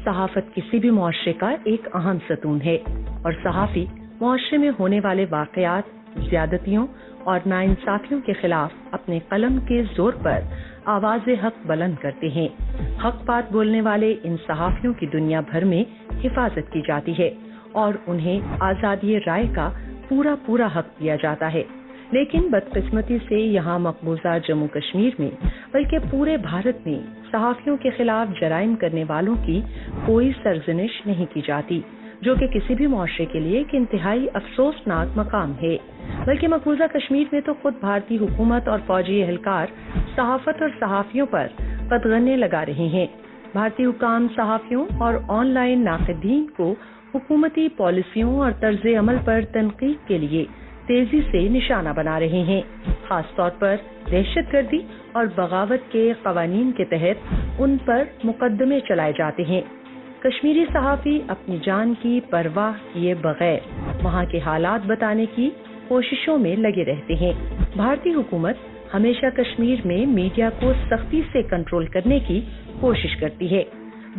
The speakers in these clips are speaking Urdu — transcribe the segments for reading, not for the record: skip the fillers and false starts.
صحافت کسی بھی معاشرے کا ایک اہم ستون ہے اور صحافی معاشرے میں ہونے والے واقعات، زیادتیوں اور ناانصافیوں کے خلاف اپنے قلم کے زور پر آواز حق بلند کرتے ہیں۔ حق بات بولنے والے ان صحافیوں کی دنیا بھر میں حفاظت کی جاتی ہے اور انہیں آزادی رائے کا پورا حق دیا جاتا ہے، لیکن بدقسمتی سے یہاں مقبوضہ جموں کشمیر میں بلکہ پورے بھارت میں صحافیوں کے خلاف جرائم کرنے والوں کی کوئی سرزنش نہیں کی جاتی، جو کہ کسی بھی معاشرے کے لیے ایک انتہائی افسوسناک مقام ہے۔ بلکہ مقبوضہ کشمیر میں تو خود بھارتی حکومت اور فوجی اہلکار صحافت اور صحافیوں پر قدغنے لگا رہے ہیں۔ بھارتی حکام صحافیوں اور آن لائن ناقدین کو حکومتی پالیسیوں اور طرز عمل پر تنقید کے لیے تیزی سے نشانہ بنا رہے ہیں، خاص طور پر دہشت گردی اور بغاوت کے قوانین کے تحت ان پر مقدمے چلائے جاتے ہیں۔ کشمیری صحافی اپنی جان کی پرواہ کیے بغیر وہاں کے حالات بتانے کی کوششوں میں لگے رہتے ہیں۔ بھارتی حکومت ہمیشہ کشمیر میں میڈیا کو سختی سے کنٹرول کرنے کی کوشش کرتی ہے۔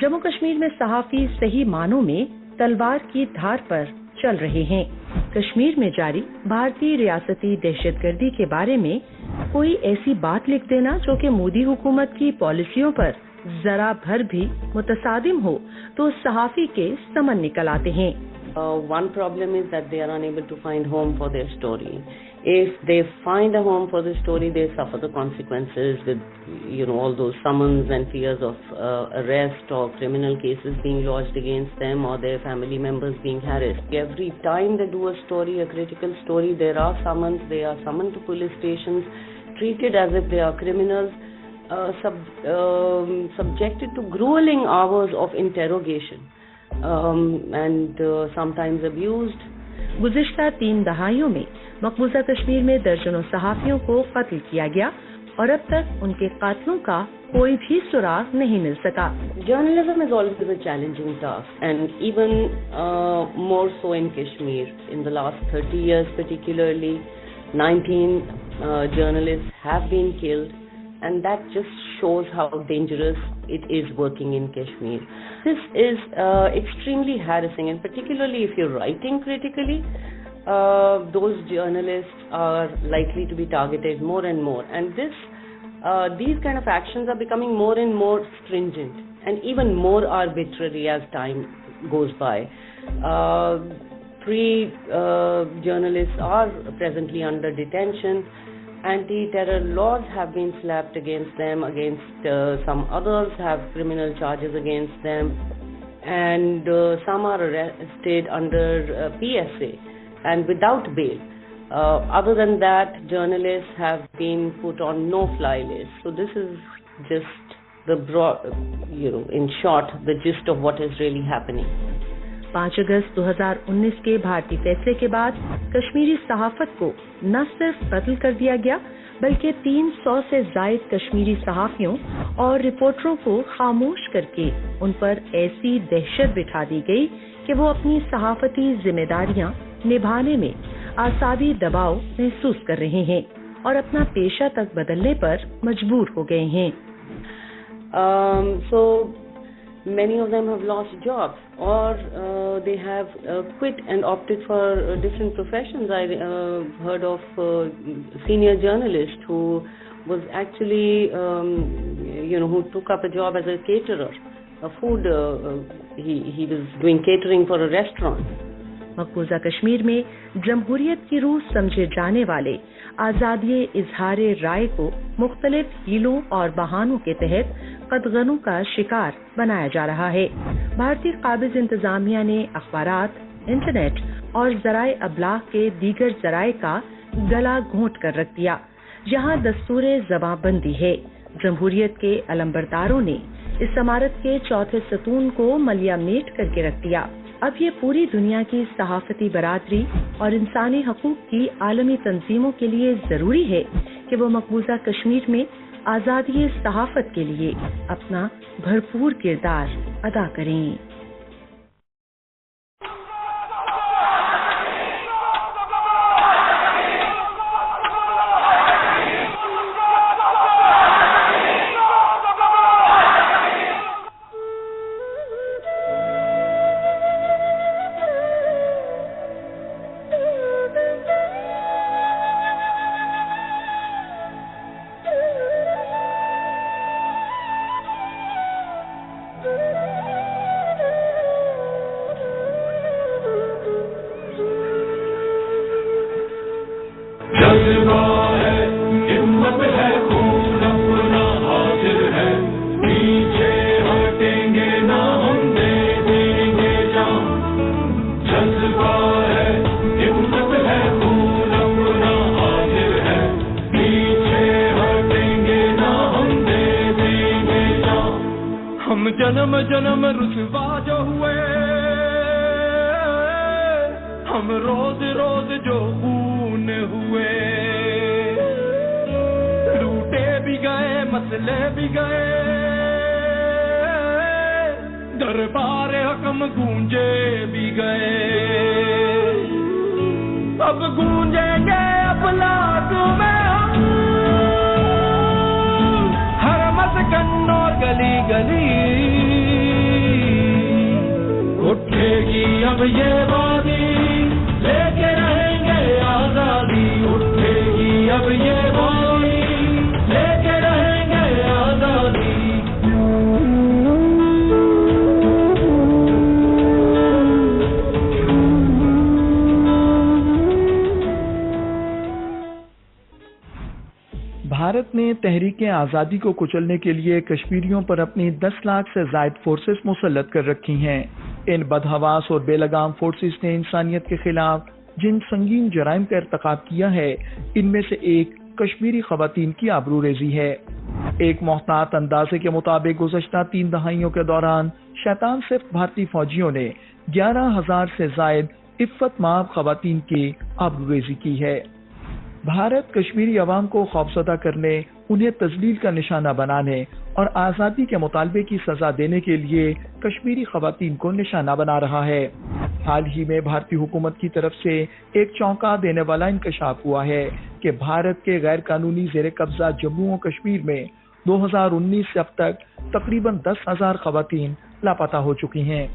جموں کشمیر میں صحافی صحیح معنوں میں تلوار کی دھار پر چل رہے ہیں۔ کشمیر میں جاری بھارتی ریاستی دہشت گردی کے بارے میں کوئی ایسی بات لکھ دینا جو کہ مودی حکومت کی پالیسیوں پر ذرا بھر بھی متصادم ہو تو صحافی کے سمن نکل آتے ہیں۔ One problem is that they are unable to find home for their story. If they find a home for the story, they suffer the consequences with, all those summons and fears of arrest or criminal cases being lodged against them or their family members being harassed. Every time they do a story, a critical story, there are summons, they are summoned to police stations, treated as if they are criminals, subjected to grueling hours of interrogation, and sometimes abused. گزشتہ 3 دہائیوں میں مقبوضہ کشمیر میں درجنوں صحافیوں کو قتل کیا گیا اور اب تک ان کے قاتلوں کا کوئی بھی سراغ نہیں مل سکا۔ Journalism is always a challenging task, and even more so in Kashmir. In the last 30 years particularly, 19 journalists have been killed, and that just shows how dangerous it is working in Kashmir. This is extremely harassing, and particularly if you're writing critically, those journalists are likely to be targeted more and more. And these kind of actions are becoming more and more stringent and even more arbitrary as time goes by. 3 journalists are presently under detention. Anti-terror laws have been slapped against them, some others have criminal charges against them, and some are arrested under PSA and without bail. Other than that, journalists have been put on no-fly list. So this is just the broad, in short, the gist of what is really happening. 5 اگست 2019 کے بھارتی فیصلے کے بعد کشمیری صحافت کو نہ صرف قتل کر دیا گیا بلکہ 300 سے زائد کشمیری صحافیوں اور رپورٹروں کو خاموش کر کے ان پر ایسی دہشت بٹھا دی گئی کہ وہ اپنی صحافتی ذمہ داریاں نبھانے میں اعصابی دباؤ محسوس کر رہے ہیں اور اپنا پیشہ تک بدلنے پر مجبور ہو گئے ہیں۔ Many of them have lost jobs, or they have quit and opted for different professions. I heard of senior journalist who was actually, who took up a job as a caterer, a food. He was doing catering for a restaurant. مقبوضہ کشمیر میں جمہوریت کی روح سمجھے جانے والے آزادی اظہار رائے کو مختلف ہیلوں اور بہانوں کے تحت قدغنوں کا شکار بنایا جا رہا ہے۔ بھارتی قابض انتظامیہ نے اخبارات، انٹرنیٹ اور ذرائع ابلاغ کے دیگر ذرائع کا گلا گھونٹ کر رکھ دیا۔ جہاں دستور زباں بندی ہے، جمہوریت کے علمبرداروں نے اس عمارت کے چوتھے ستون کو ملیہ میٹ کر کے رکھ دیا۔ اب یہ پوری دنیا کی صحافتی برادری اور انسانی حقوق کی عالمی تنظیموں کے لیے ضروری ہے کہ وہ مقبوضہ کشمیر میں آزادی صحافت کے لیے اپنا بھرپور کردار ادا کریں۔ جذبہ ہے, ہمت ہے, خون اپنا حاضر ہے, پیچھے ہٹیں گے نہ, ہم دے دیں گے جان. جذبہ ہے, ہمت ہے, خون اپنا حاضر ہے, پیچھے ہٹیں گے نہ, ہم دے دیں گے جان. ہم جنم جنم رسوا جو ہوئے, ہم روز روز جو خون ہوئے, لوٹے بھی گئے, مسلے بھی گئے, دربار حکم گونجے بھی گئے. اب گونجیں گے ابلاغوں میں ہم, ہر مسکن اور گلی گلی. اٹھے گی اب یہ وادی, لے کے رہیں گے آزادی. اٹھے گی اب یہ وادی, لے کے رہیں گے آزادی. بھارت نے تحریک آزادی کو کچلنے کے لیے کشمیریوں پر اپنی 10 لاکھ سے زائد فورسز مسلط کر رکھی ہیں. ان بدحواس اور بے لگام فورسز نے انسانیت کے خلاف جن سنگین جرائم کا ارتکاب کیا ہے, ان میں سے ایک کشمیری خواتین کی آبرو ریزی ہے. ایک محتاط اندازے کے مطابق گزشتہ 3 دہائیوں کے دوران شیطان صرف بھارتی فوجیوں نے 11,000 سے زائد عفت مآب خواتین کی آبرو ریزی کی ہے. بھارت کشمیری عوام کو خوفزدہ کرنے, انہیں تذلیل کا نشانہ بنانے اور آزادی کے مطالبے کی سزا دینے کے لیے کشمیری خواتین کو نشانہ بنا رہا ہے. حال ہی میں بھارتی حکومت کی طرف سے ایک چونکا دینے والا انکشاف ہوا ہے کہ بھارت کے غیر قانونی زیر قبضہ جموں و کشمیر میں 2019 سے اب تک تقریباً 10,000 خواتین لاپتہ ہو چکی ہیں.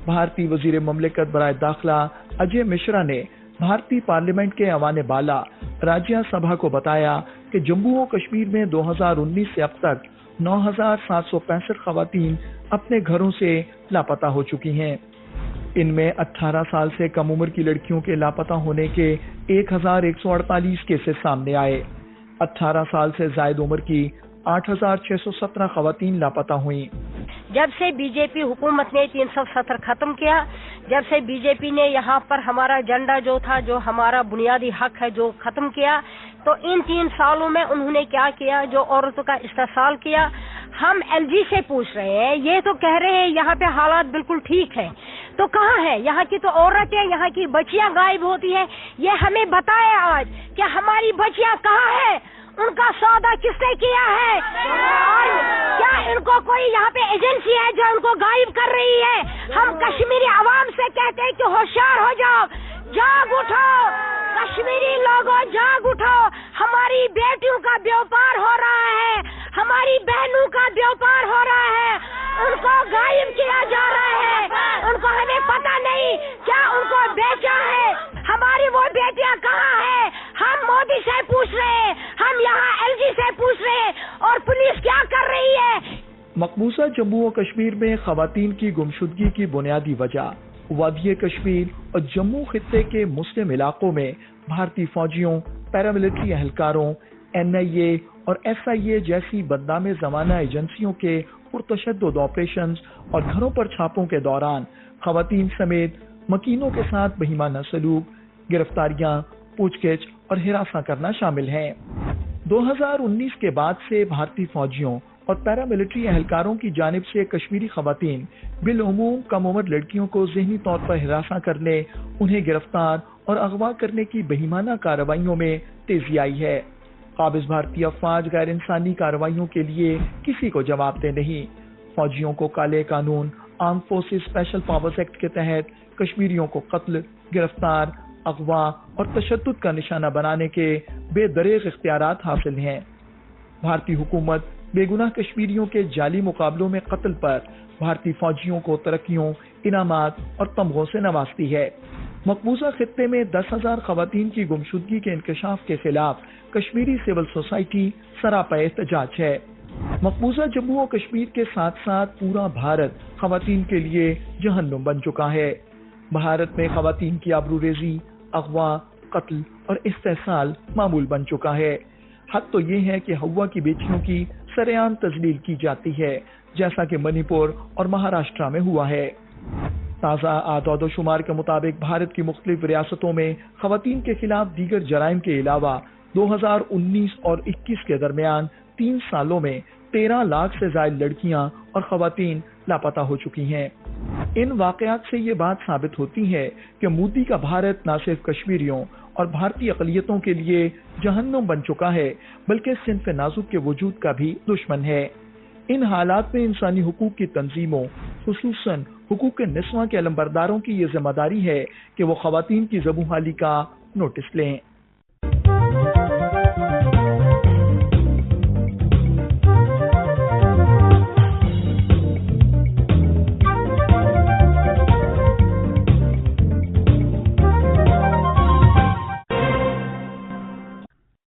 بھارتی وزیر مملکت برائے داخلہ اجے مشرا نے بھارتی پارلیمنٹ کے ایوان بالا راجیہ سبھا کو بتایا کہ جموں و کشمیر میں 2019 سے اب تک 9,765 خواتین اپنے گھروں سے لاپتہ ہو چکی ہیں. ان میں 18 سال سے کم عمر کی لڑکیوں کے لاپتہ ہونے کے 1,148 کیسز سامنے آئے. 18 سال سے زائد عمر کی 8,617 خواتین لاپتہ ہوئیں. جب سے بی جے پی حکومت نے 370 ختم کیا, جب سے بی جے پی نے یہاں پر ہمارا جھنڈا جو تھا, جو ہمارا بنیادی حق ہے, جو ختم کیا, تو ان 3 سالوں میں انہوں نے کیا کیا؟ جو عورتوں کا استحصال کیا. ہم ایل جی سے پوچھ رہے ہیں, یہ تو کہہ رہے ہیں یہاں پہ حالات بالکل ٹھیک ہے, تو کہاں ہے یہاں کی؟ تو عورتیں, یہاں کی بچیاں غائب ہوتی ہیں. یہ ہمیں بتائے آج کہ ہماری بچیاں کہاں ہیں, ان کا سودا کس نے کیا ہے, اور کیا ان کو کوئی یہاں پہ ایجنسی ہے جو ان کو غائب کر رہی ہے؟ ہم کشمیری عوام سے کہتے ہیں کہ ہوشیار ہو جاؤ, جاگ اٹھو, کشمیری لوگوں جاگ اٹھو. ہماری بیٹیوں کا بیوپار ہو رہا ہے, ہماری بہنوں کا بیوپار ہو رہا ہے, ان کو غائب کیا جا رہا ہے, ان کو ہمیں پتہ نہیں کیا ان کو بیچا ہے. ہماری وہ بیٹیاں کہاں ہیں؟ ہم مودی سے پوچھ رہے ہیں, ہم یہاں ایل جی سے پوچھ رہے ہیں, اور پولیس کیا کر رہی ہے؟ مقبوضہ جموں و کشمیر میں خواتین کی گمشدگی کی بنیادی وجہ وادی کشمیر اور جموں خطے کے مسلم علاقوں میں بھارتی فوجیوں, پیراملٹری اہلکاروں, NIA اور SIA جیسی بدنام زمانہ ایجنسیوں کے پرتشدد آپریشنز اور گھروں پر چھاپوں کے دوران خواتین سمیت مکینوں کے ساتھ بہیمانہ سلوک, گرفتاریاں, پوچھ گچھ اور ہراساں کرنا شامل ہیں. 2019 کے بعد سے بھارتی فوجیوں اور پیراملٹری اہلکاروں کی جانب سے کشمیری خواتین بالعموم کم عمر لڑکیوں کو ذہنی طور پر ہراساں کرنے, انہیں گرفتار اور اغوا کرنے کی بہیمانہ کارروائیوں میں تیزی آئی ہے. قابض بھارتی افواج غیر انسانی کارروائیوں کے لیے کسی کو جواب دہ نہیں. فوجیوں کو کالے قانون arm forces special powers act کے تحت کشمیریوں کو قتل, گرفتار, اغوا اور تشدد کا نشانہ بنانے کے بے دریغ اختیارات حاصل ہیں. بھارتی حکومت بے گناہ کشمیریوں کے جعلی مقابلوں میں قتل پر بھارتی فوجیوں کو ترقیوں, انعامات اور تمغوں سے نوازتی ہے. مقبوضہ خطے میں 10,000 خواتین کی گمشدگی کے انکشاف کے خلاف کشمیری سول سوسائٹی سراپا احتجاج ہے. مقبوضہ جموں و کشمیر کے ساتھ ساتھ پورا بھارت خواتین کے لیے جہنم بن چکا ہے. بھارت میں خواتین کی آبروریزی, اغوا, قتل اور استحصال معمول بن چکا ہے۔ حد تو یہ ہے کہ ہوا کی بیٹیوں کی سرعام تذلیل کی جاتی ہے، جیسا کہ منی پور اور مہاراشٹرا میں ہوا ہے۔ تازہ اعداد و شمار کے مطابق بھارت کی مختلف ریاستوں میں خواتین کے خلاف دیگر جرائم کے علاوہ 2019 اور 21 کے درمیان 3 سالوں میں 13 لاکھ سے زائد لڑکیاں اور خواتین لاپتہ ہو چکی ہیں۔ ان واقعات سے یہ بات ثابت ہوتی ہے کہ مودی کا بھارت نہ صرف کشمیریوں اور بھارتی اقلیتوں کے لیے جہنم بن چکا ہے، بلکہ صنف نازک کے وجود کا بھی دشمن ہے۔ ان حالات میں انسانی حقوق کی تنظیموں، خصوصاً حقوق نسواں کے علمبرداروں کی یہ ذمہ داری ہے کہ وہ خواتین کی زبوں حالی کا نوٹس لیں۔